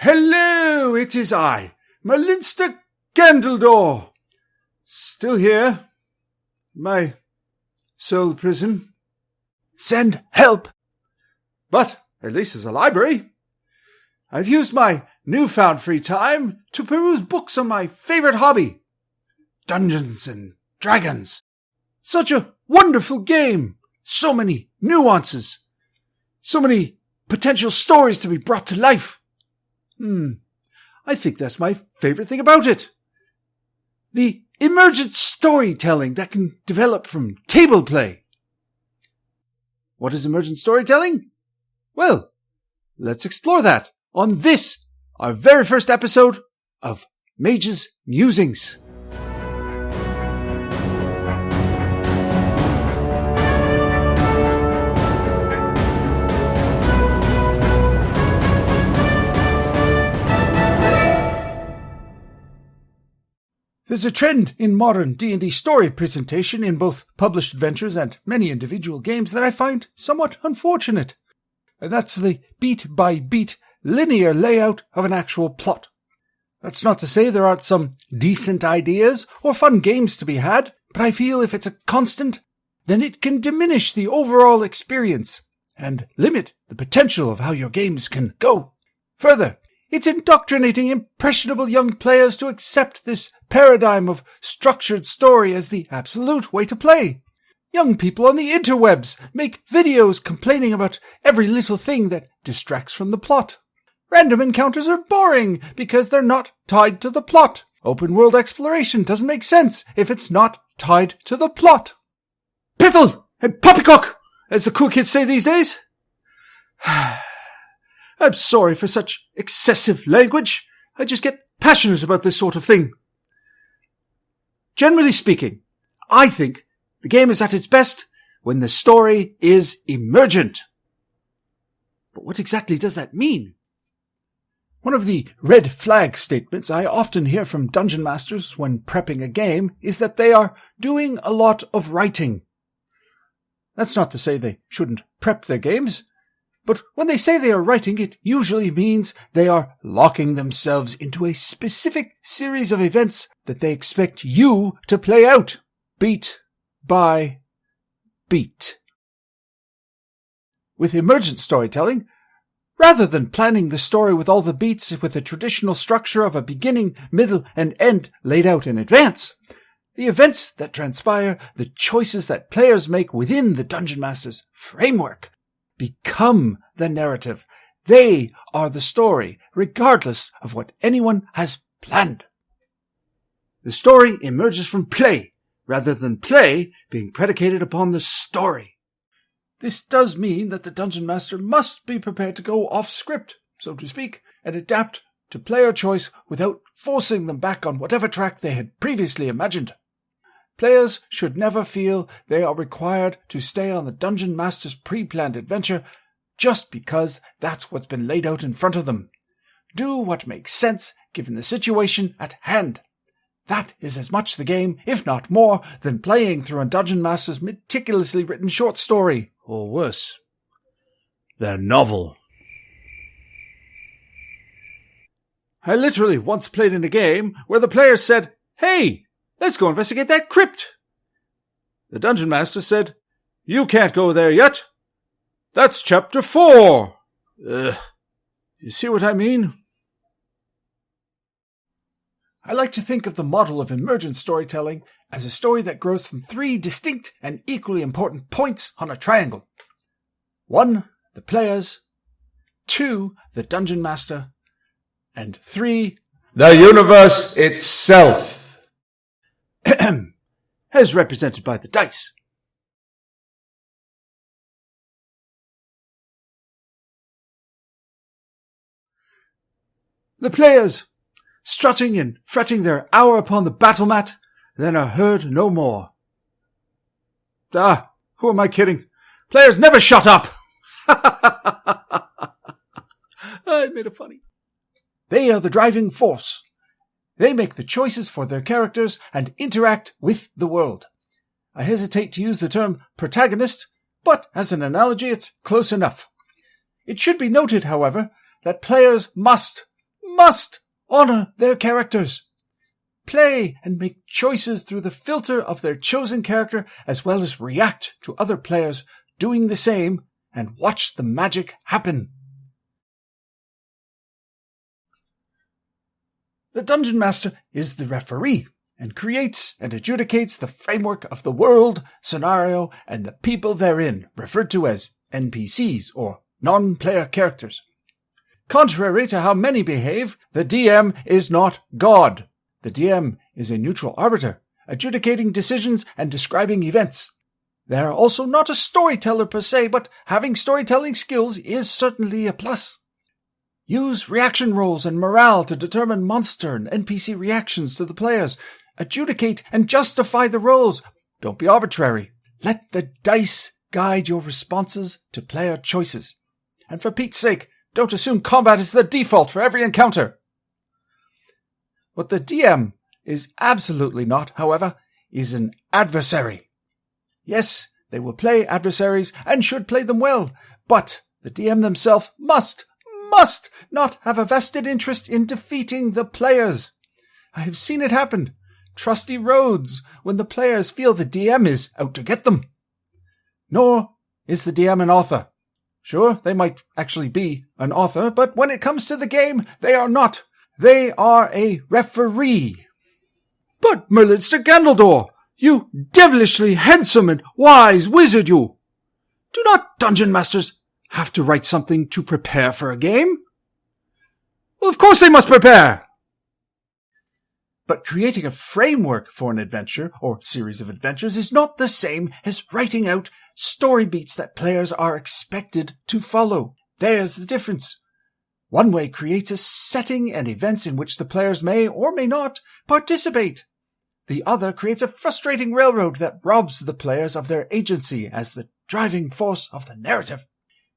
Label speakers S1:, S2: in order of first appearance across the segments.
S1: Hello, it is I, Merlinstergandaldore. Still here. My soul prison.
S2: Send help!
S1: But at least there's a library. I've used my newfound free time to peruse books on my favorite hobby, Dungeons and Dragons. Such a wonderful game. So many nuances. So many potential stories to be brought to life. I think that's my favorite thing about it. The emergent storytelling that can develop from table play. What is emergent storytelling? Well, let's explore that on this, our very first episode of Mage's Musings. There's a trend in modern D&D story presentation in both published adventures and many individual games that I find somewhat unfortunate. And that's the beat-by-beat linear layout of an actual plot. That's not to say there aren't some decent ideas or fun games to be had, but I feel if it's a constant, then it can diminish the overall experience and limit the potential of how your games can go. Further, it's indoctrinating impressionable young players to accept this paradigm of structured story as the absolute way to play. Young people on the interwebs make videos complaining about every little thing that distracts from the plot. Random encounters are boring because they're not tied to the plot. Open world exploration doesn't make sense if it's not tied to the plot. Piffle and poppycock, as the cool kids say these days. I'm sorry for such excessive language. I just get passionate about this sort of thing. Generally speaking, I think the game is at its best when the story is emergent. But what exactly does that mean? One of the red flag statements I often hear from dungeon masters when prepping a game is that they are doing a lot of writing. That's not to say they shouldn't prep their games, but when they say they are writing, it usually means they are locking themselves into a specific series of events that they expect you to play out, beat by beat. With emergent storytelling, rather than planning the story with all the beats with the traditional structure of a beginning, middle, and end laid out in advance, the events that transpire, the choices that players make within the Dungeon Master's framework, become the narrative. They are the story, regardless of what anyone has planned. The story emerges from play, rather than play being predicated upon the story. This does mean that the Dungeon Master must be prepared to go off script, so to speak, and adapt to player choice without forcing them back on whatever track they had previously imagined. Players should never feel they are required to stay on the Dungeon Master's pre-planned adventure just because that's what's been laid out in front of them. Do what makes sense given the situation at hand. That is as much the game, if not more, than playing through a Dungeon Master's meticulously written short story, or worse, their novel. I literally once played in a game where the players said, "Hey, let's go investigate that crypt." The Dungeon Master said, "You can't go there yet. That's chapter 4. You see what I mean? I like to think of the model of emergent storytelling as a story that grows from 3 distinct and equally important points on a triangle. 1, the players. 2, the Dungeon Master. And 3,
S2: the universe itself.
S1: As represented by the dice. The players, strutting and fretting their hour upon the battle mat, then are heard no more. Who am I kidding? Players never shut up! I made it funny. They are the driving force. They make the choices for their characters and interact with the world. I hesitate to use the term protagonist, but as an analogy it's close enough. It should be noted, however, that players must must honor their characters. Play and make choices through the filter of their chosen character, as well as react to other players doing the same and watch the magic happen. The Dungeon Master is the referee and creates and adjudicates the framework of the world, scenario, and the people therein, referred to as NPCs or non-player characters. Contrary to how many behave, the DM is not God. The DM is a neutral arbiter, adjudicating decisions and describing events. They are also not a storyteller per se, but having storytelling skills is certainly a plus. Use reaction rolls and morale to determine monster and NPC reactions to the players. Adjudicate and justify the rolls. Don't be arbitrary. Let the dice guide your responses to player choices. And for Pete's sake, don't assume combat is the default for every encounter. What the DM is absolutely not, however, is an adversary. Yes, they will play adversaries and should play them well, but the DM themselves must not have a vested interest in defeating the players. I have seen it happen. Trusty roads when the players feel the DM is out to get them. Nor is the DM an author. Sure, they might actually be an author, but when it comes to the game, they are not. They are a referee.
S2: But Merlinstergandaldore, you devilishly handsome and wise wizard you! Do not dungeon masters have to write something to prepare for a game? Well, of course they must prepare!
S1: But creating a framework for an adventure or series of adventures is not the same as writing out story beats that players are expected to follow. There's the difference. One way creates a setting and events in which the players may or may not participate. The other creates a frustrating railroad that robs the players of their agency as the driving force of the narrative.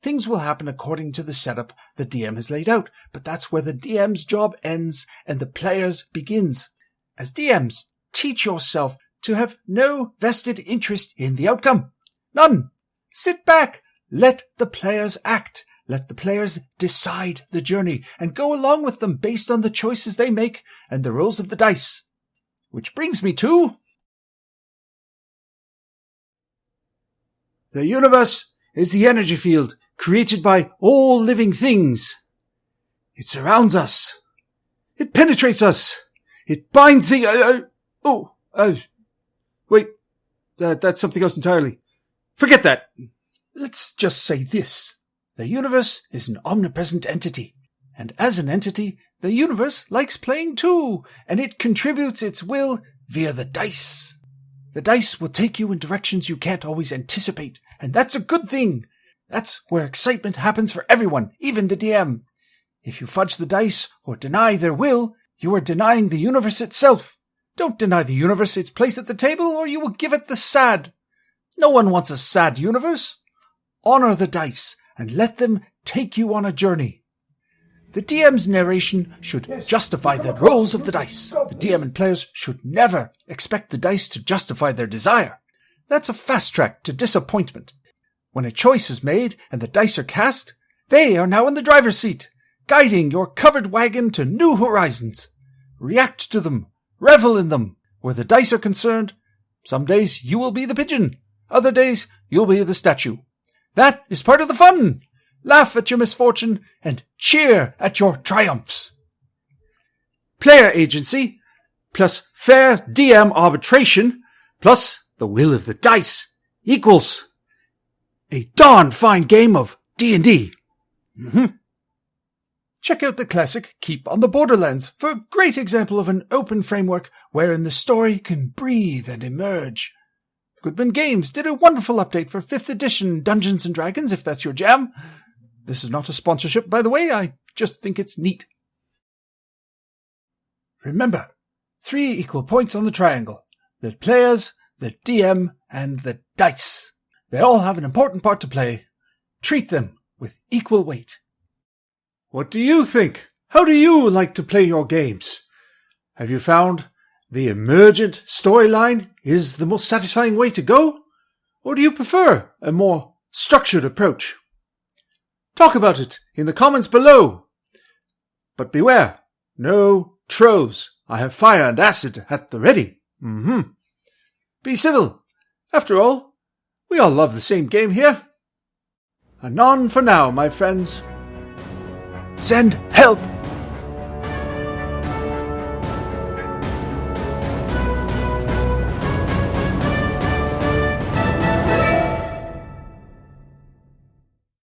S1: Things will happen according to the setup the DM has laid out, but that's where the DM's job ends and the player's begins. As DMs, teach yourself to have no vested interest in the outcome. None. Sit back. Let the players act. Let the players decide the journey and go along with them based on the choices they make and the rolls of the dice. Which brings me to...
S2: The universe is the energy field created by all living things. It surrounds us. It penetrates us. It binds the... Wait, that's something else entirely. Forget that.
S1: Let's just say this. The universe is an omnipresent entity. And as an entity, the universe likes playing too, and it contributes its will via the dice. The dice will take you in directions you can't always anticipate, and that's a good thing. That's where excitement happens for everyone, even the DM. If you fudge the dice or deny their will, you are denying the universe itself. Don't deny the universe its place at the table, or you will give it the sad. No one wants a sad universe. Honor the dice, and let them take you on a journey. The DM's narration should justify the rolls of the dice. The DM and players should never expect the dice to justify their desire. That's a fast track to disappointment. When a choice is made and the dice are cast, they are now in the driver's seat, guiding your covered wagon to new horizons. React to them. Revel in them. Where the dice are concerned, some days you will be the pigeon. Other days you'll be the statue. That is part of the fun. Laugh at your misfortune and cheer at your triumphs.
S2: Player agency plus fair DM arbitration plus the will of the dice equals a darn fine game of D&D.
S1: Check out the classic Keep on the Borderlands for a great example of an open framework wherein the story can breathe and emerge. Goodman Games did a wonderful update for 5th edition Dungeons & Dragons, if that's your jam. This is not a sponsorship, by the way, I just think it's neat. Remember, 3 equal points on the triangle. The players, the DM, and the dice. They all have an important part to play. Treat them with equal weight.
S2: What do you think? How do you like to play your games? Have you found the emergent storyline is the most satisfying way to go? Or do you prefer a more structured approach? Talk about it in the comments below. But beware,
S1: No trolls. I have fire and acid at the ready. Be civil. After all, we all love the same game here. Anon for now, my friends.
S2: Send help!